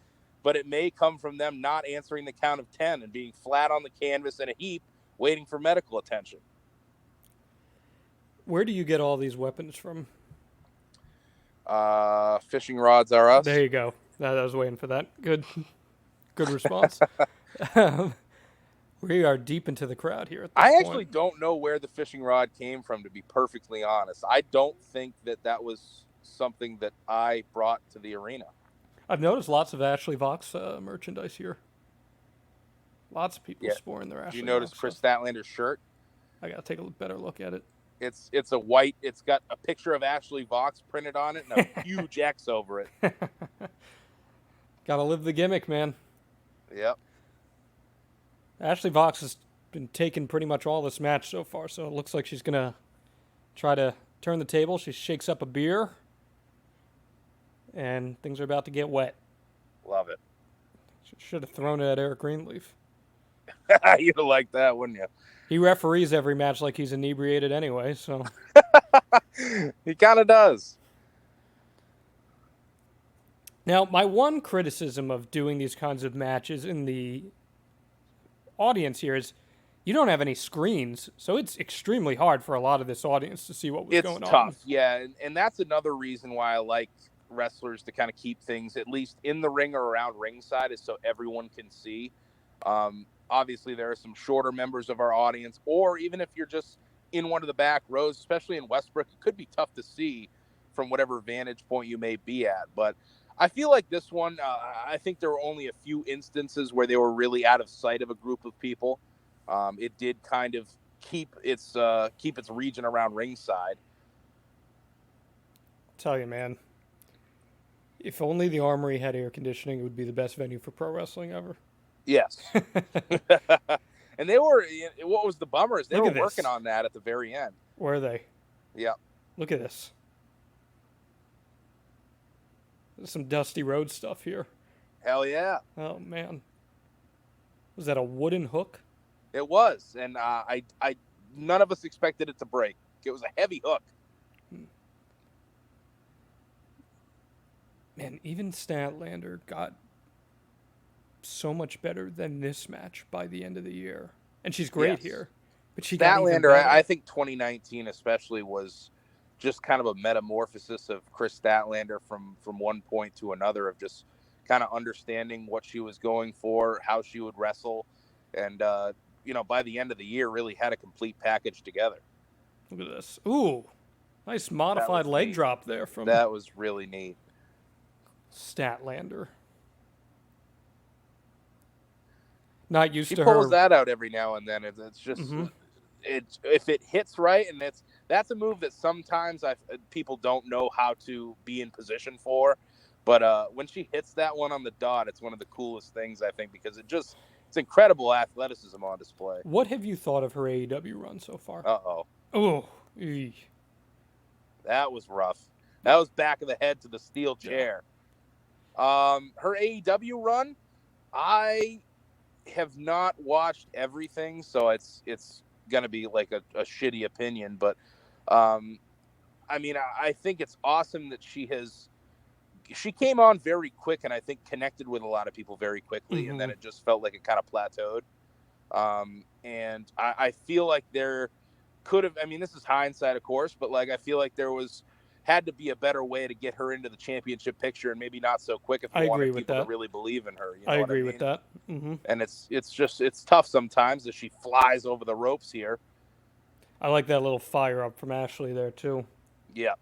B: but it may come from them not answering the count of 10 and being flat on the canvas in a heap, waiting for medical attention.
A: Where do you get all these weapons from?
B: Fishing rods are us.
A: There you go. I was waiting for that. Good response. We are deep into the crowd here.
B: I actually don't know where the fishing rod came from, to be perfectly honest. I don't think that was something that I brought to the arena.
A: I've noticed lots of Ashley Vox merchandise here. Lots of people sporting their Ashley Vox.
B: You notice Kris Statlander's shirt?
A: I got to take a better look at it.
B: It's a white. It's got a picture of Ashley Vox printed on it and a huge X over it.
A: Got to live the gimmick, man.
B: Yep.
A: Ashley Vox has been taking pretty much all this match so far, so it looks like she's going to try to turn the table. She shakes up a beer, and things are about to get wet.
B: Love it.
A: Should have thrown it at Eric Greenleaf.
B: You'd have liked that, wouldn't you?
A: He referees every match like he's inebriated anyway, so.
B: He kind of does.
A: Now, my one criticism of doing these kinds of matches in the audience here is you don't have any screens, so it's extremely hard for a lot of this audience to see what was going on.
B: It's tough, yeah, and that's another reason why I like wrestlers to kind of keep things at least in the ring or around ringside, is so everyone can see. Obviously, there are some shorter members of our audience, or even if you're just in one of the back rows, especially in Westbrook, it could be tough to see from whatever vantage point you may be at. But I feel like this one, I think there were only a few instances where they were really out of sight of a group of people. It did kind of keep its region around ringside.
A: Tell you, man. If only the Armory had air conditioning, it would be the best venue for pro wrestling ever.
B: Yes. And they were, what was the bummer is they
A: Look
B: were
A: at this.
B: working on that at the very end.
A: Were they?
B: Yeah.
A: Look at this. There's some Dusty Road stuff here.
B: Hell yeah.
A: Oh, man. Was that a wooden hook?
B: It was. And none of us expected it to break. It was a heavy hook.
A: Man, even Statlander got so much better than this match by the end of the year. And she's great here. But she got even
B: Statlander,
A: better.
B: I think 2019 especially was just kind of a metamorphosis of Kris Statlander from one point to another, of just kind of understanding what she was going for, how she would wrestle. And, by the end of the year, really had a complete package together.
A: Look at this. Ooh, nice modified leg
B: neat.
A: drop there from
B: That was really neat.
A: Statlander. Not used
B: She
A: to
B: pulls
A: her.
B: that out every now and then. It's just if it hits right, and that's a move that sometimes people don't know how to be in position for. But when she hits that one on the dot, it's one of the coolest things, I think, because it's incredible athleticism on display.
A: What have you thought of her AEW run so far?
B: Uh-oh.
A: Oh,
B: That was rough. That was back of the head to the steel chair. Her AEW run, I have not watched everything, so it's going to be like a shitty opinion. But, I think it's awesome that she came on very quick and I think connected with a lot of people very quickly. And then it just felt like it kind of plateaued. And I feel like there could have, this is hindsight, of course, but like, I feel like there had to be a better way to get her into the championship picture, and maybe not so quick if you wanted people to really believe in her. You know
A: I
B: what
A: agree
B: mean?
A: with that. Mm-hmm.
B: And it's tough sometimes as she flies over the ropes here.
A: I like that little fire up from Ashley there too.
B: Yeah.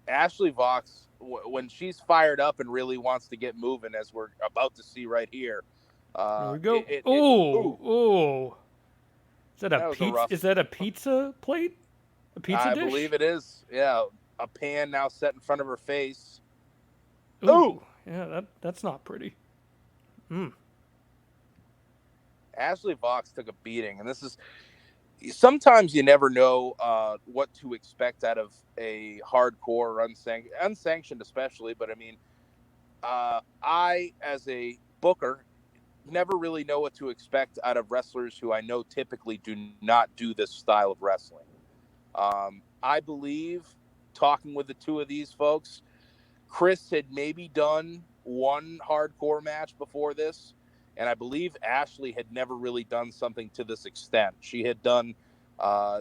B: Ashley Vox, when she's fired up and really wants to get moving, as we're about to see right here.
A: Here we go. Ooh. Is that a pizza? Is that a pizza plate? A pizza dish?
B: I believe it is. Yeah. A pan now set in front of her face.
A: Ooh. Yeah, that's not pretty.
B: Ashley Vox took a beating, and this is sometimes you never know what to expect out of a hardcore or unsanctioned especially. But I, as a booker, never really know what to expect out of wrestlers who I know typically do not do this style of wrestling. I believe, talking with the two of these folks, Kris had maybe done one hardcore match before this, and I believe Ashley had never really done something to this extent. She had done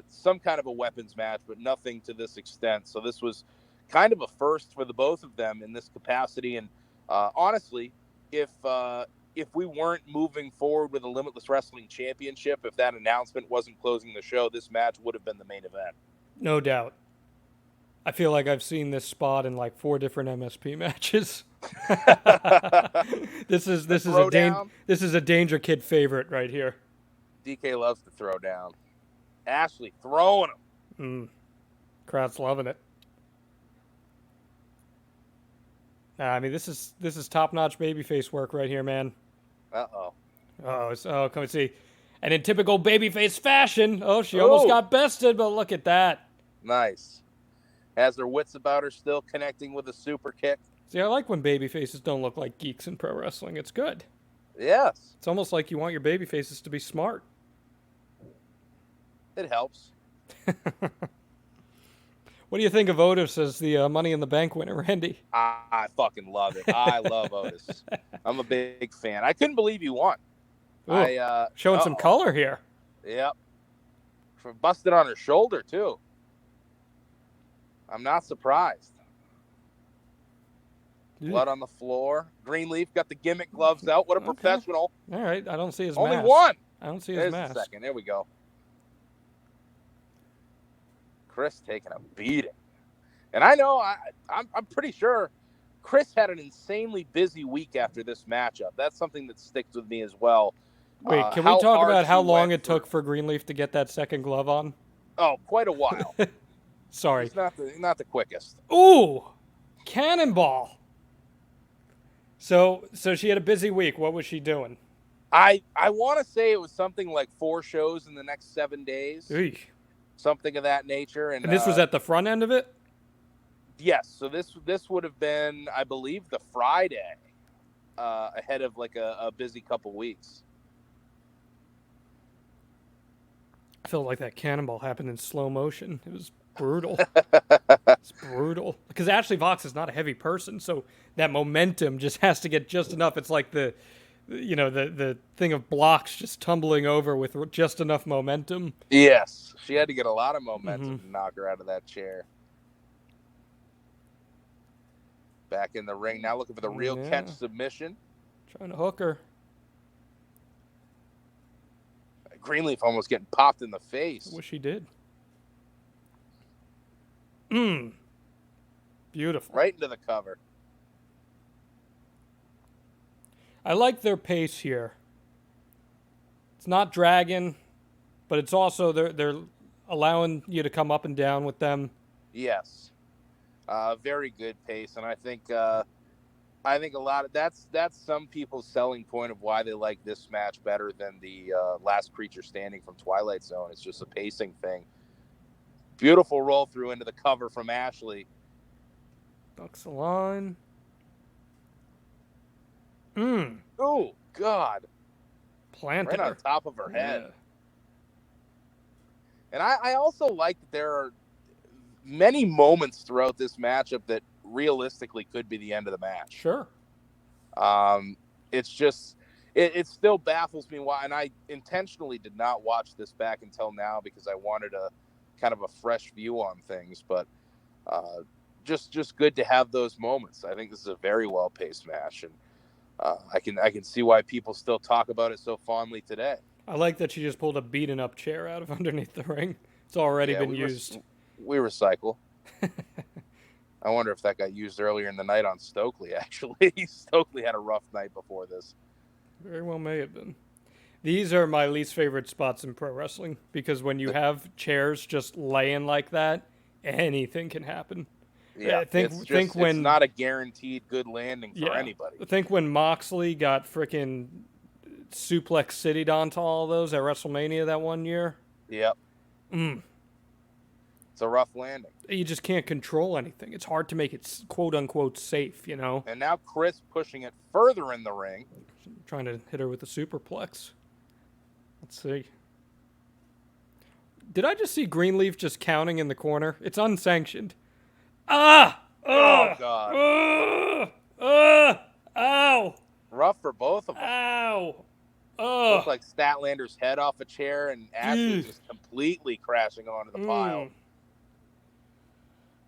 B: some kind of a weapons match, but nothing to this extent. So this was kind of a first for the both of them in this capacity. And honestly, if we weren't moving forward with a Limitless Wrestling Championship, if that announcement wasn't closing the show, this match would have been the main event.
A: No doubt. I feel like I've seen this spot in like 4 different MSP matches. This is a Danger Kid favorite right here.
B: DK loves to throw down. Ashley throwing him.
A: Crowd's loving it. This is top-notch babyface work right here, man.
B: Uh-oh.
A: Come and see. And in typical babyface fashion, she almost got bested, but look at that.
B: Nice. Has her wits about her, still connecting with a super kick.
A: See, I like when babyfaces don't look like geeks in pro wrestling. It's good.
B: Yes.
A: It's almost like you want your babyfaces to be smart.
B: It helps.
A: What do you think of Otis as the Money in the Bank winner, Randy?
B: I fucking love it. I love Otis. I'm a big fan. I couldn't believe he won.
A: Showing some color here.
B: Yep. Busted on her shoulder, too. I'm not surprised. Blood on the floor. Greenleaf got the gimmick gloves out. What a professional.
A: All right. I don't see his
B: Only
A: mask.
B: one.
A: I don't see his mask.
B: A second. There we go. Kris taking a beating. And I know, I'm pretty sure Kris had an insanely busy week after this matchup. That's something that sticks with me as well.
A: Wait, can we talk about how long it took for Greenleaf to get that second glove on?
B: Oh, quite a while.
A: Sorry.
B: He's not the quickest.
A: Ooh! Cannonball. So she had a busy week. What was she doing?
B: I want to say it was something like 4 shows in the next 7 days.
A: Eesh.
B: Something of that nature.
A: And this was at the front end of it?
B: Yes. So this would have been, I believe, the Friday ahead of like a busy couple weeks.
A: I felt like that cannonball happened in slow motion. It was brutal. It's brutal. Because Ashley Vox is not a heavy person, so that momentum just has to get just enough. It's like the thing of blocks just tumbling over with just enough momentum.
B: Yes. She had to get a lot of momentum to knock her out of that chair. Back in the ring now, looking for the real catch submission.
A: Trying to hook her.
B: Greenleaf almost getting popped in the face.
A: I wish he did. Beautiful.
B: Right into the cover.
A: I like their pace here. It's not dragging, but it's also they're allowing you to come up and down with them.
B: Yes. Very good pace, and I think a lot of that's some people's selling point of why they like this match better than the Last Creature Standing from Twilight Zone. It's just a pacing thing. Beautiful roll through into the cover from Ashley.
A: Ducks the line.
B: Oh God!
A: Planted
B: right
A: her.
B: on top of her head. And I also like that there are many moments throughout this matchup that realistically could be the end of the match.
A: Sure.
B: It's just, it still baffles me why, and I intentionally did not watch this back until now because I wanted a kind of a fresh view on things, but just good to have those moments. I think this is a very well-paced match, and I can see why people still talk about it so fondly today.
A: I like that she just pulled a beaten up chair out of underneath the ring. It's already been used.
B: We recycle. I wonder if that got used earlier in the night on Stokely, actually. Stokely had a rough night before this.
A: Very well may have been. These are my least favorite spots in pro wrestling because when you have chairs just laying like that, anything can happen.
B: Yeah, it's not a guaranteed good landing for anybody.
A: I think when Moxley got frickin' suplex city'd onto all those at WrestleMania that one year.
B: Yep. It's a rough landing.
A: You just can't control anything. It's hard to make it quote-unquote safe, you know?
B: And now Kris pushing it further in the ring.
A: Trying to hit her with a superplex. Let's see. Did I just see Greenleaf just counting in the corner? It's unsanctioned. Ah!
B: Oh, God.
A: Ow!
B: Rough for both of them.
A: Ow!
B: Looks like Statlander's head off a chair and Ashley just completely crashing onto the pile.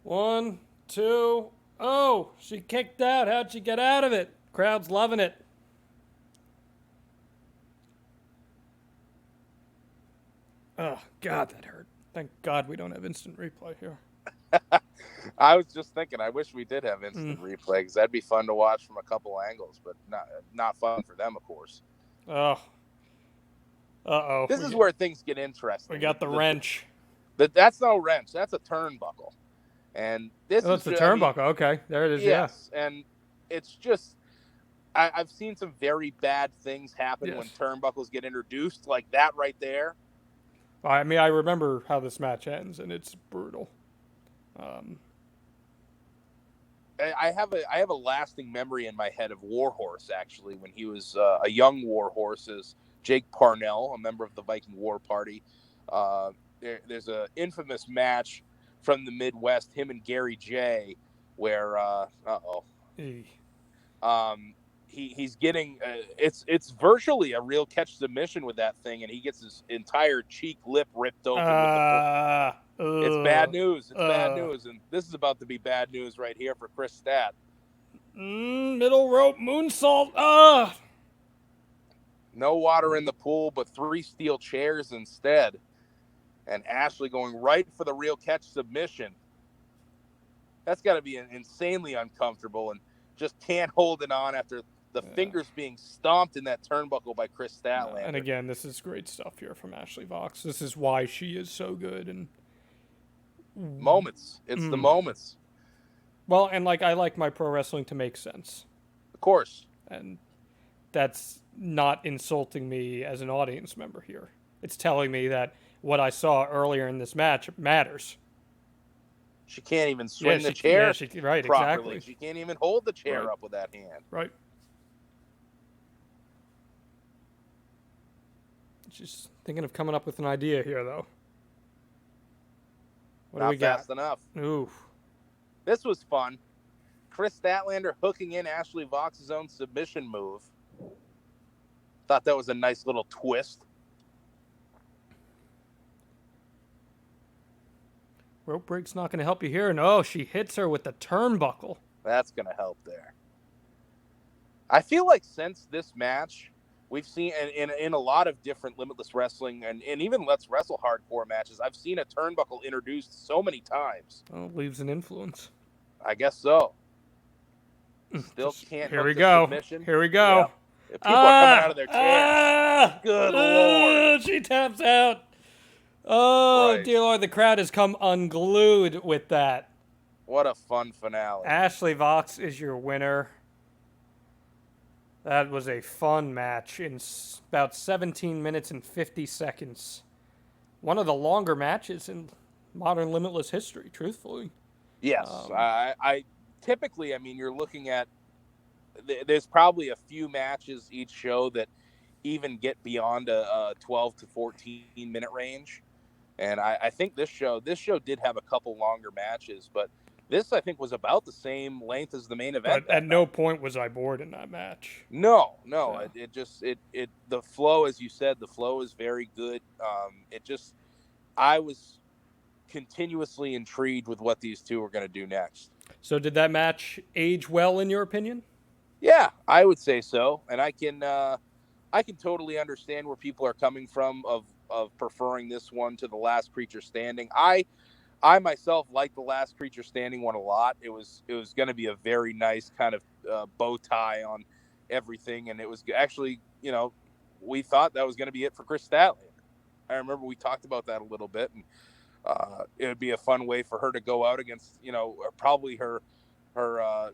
A: 1, 2. Oh, she kicked out. How'd she get out of it? Crowd's loving it. Oh, God, that hurt. Thank God we don't have instant replay here.
B: I was just thinking, I wish we did have instant replay because that'd be fun to watch from a couple angles, but not fun for them, of course.
A: Oh. Uh-oh.
B: This is where things get interesting.
A: We got the wrench.
B: That's no wrench. That's a turnbuckle. And this
A: is the turnbuckle. Okay, there it is.
B: Yes, and it's just I've seen some very bad things happen when turnbuckles get introduced, like that right there.
A: I mean, I remember how this match ends, and it's brutal.
B: I have a lasting memory in my head of Warhorse, actually, when he was a young Warhorse as Jake Parnell, a member of the Viking War Party. There's an infamous match from the Midwest, him and Gary J, where he's getting it's virtually a real catch submission with that thing, and he gets his entire cheek lip ripped open. It's bad news. It's bad news, and this is about to be bad news right here for Kris Stat.
A: Middle rope moonsault.
B: No water in the pool, but 3 steel chairs instead. And Ashley going right for the real catch submission. That's got to be insanely uncomfortable, and just can't hold it on after the fingers being stomped in that turnbuckle by Kris Statlander.
A: And again, this is great stuff here from Ashley Vox. This is why she is so good. And
B: moments. It's the moments.
A: Well, and like I like my pro wrestling to make sense.
B: Of course.
A: And that's not insulting me as an audience member here. It's telling me that what I saw earlier in this match matters.
B: She can't even swing the chair
A: right,
B: properly.
A: Exactly.
B: She can't even hold the chair up with that hand.
A: Right. Just thinking of coming up with an idea here, though. What do we got?
B: Not fast enough.
A: Ooh.
B: This was fun. Kris Statlander hooking in Ashley Vox's own submission move. Thought that was a nice little twist.
A: Rope break's not going to help you here. No, she hits her with the turnbuckle.
B: That's going to help there. I feel like since this match, we've seen in a lot of different Limitless Wrestling and even Let's Wrestle hardcore matches, I've seen a turnbuckle introduced so many times.
A: Oh, it leaves an influence.
B: I guess so. Still can't.
A: Here we go.
B: Submission.
A: Here we go.
B: Yeah. People are coming out of their chairs. Good Lord.
A: She taps out. Oh,
B: Right.
A: dear Lord. The crowd has come unglued with that.
B: What a fun finale.
A: Ashley Vox is your winner. That was a fun match in about 17 minutes and 50 seconds. One of the longer matches in modern Limitless history, truthfully.
B: Yes. I typically, I mean, you're looking at, there's probably a few matches each show that even get beyond a 12 to 14 minute range. And I think this show did have a couple longer matches, but this I think was about the same length as the main event.
A: But at no point was I bored in that match.
B: No.
A: Yeah.
B: It the flow, as you said, the flow is very good. I was continuously intrigued with what these two were going to do next.
A: So did that match age well in your opinion?
B: Yeah, I would say so. And I can totally understand where people are coming from of preferring this one to the Last Creature Standing. I myself like the Last Creature Standing one a lot. It was going to be a very nice kind of bow tie on everything, and it was actually, we thought that was going to be it for Kris Statlander. I remember we talked about that a little bit, and it would be a fun way for her to go out against, probably her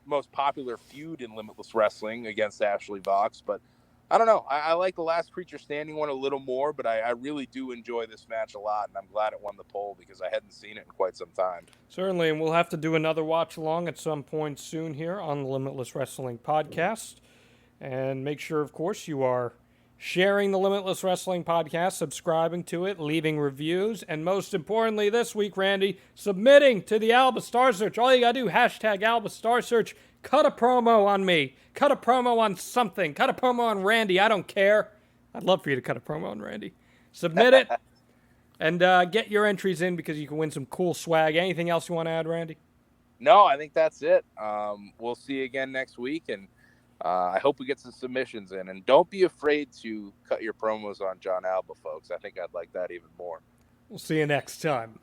B: most popular feud in Limitless Wrestling against Ashley Vox. But I don't know. I like the Last Creature Standing one a little more, but I really do enjoy this match a lot, and I'm glad it won the poll because I hadn't seen it in quite some time.
A: Certainly, and we'll have to do another watch along at some point soon here on the Limitless Wrestling Podcast. And make sure, of course, you are sharing the Limitless Wrestling Podcast, subscribing to it, leaving reviews, and most importantly this week, Randy, submitting to the Alba Star Search. All you gotta do, hashtag Alba Star Search. Cut a promo on me. Cut a promo on something. Cut a promo on Randy. I don't care. I'd love for you to cut a promo on Randy. Submit it and get your entries in because you can win some cool swag. Anything else you want to add, Randy?
B: No, I think that's it. We'll see you again next week, and I hope we get some submissions in. And don't be afraid to cut your promos on Jon Alba, folks. I think I'd like that even more.
A: We'll see you next time.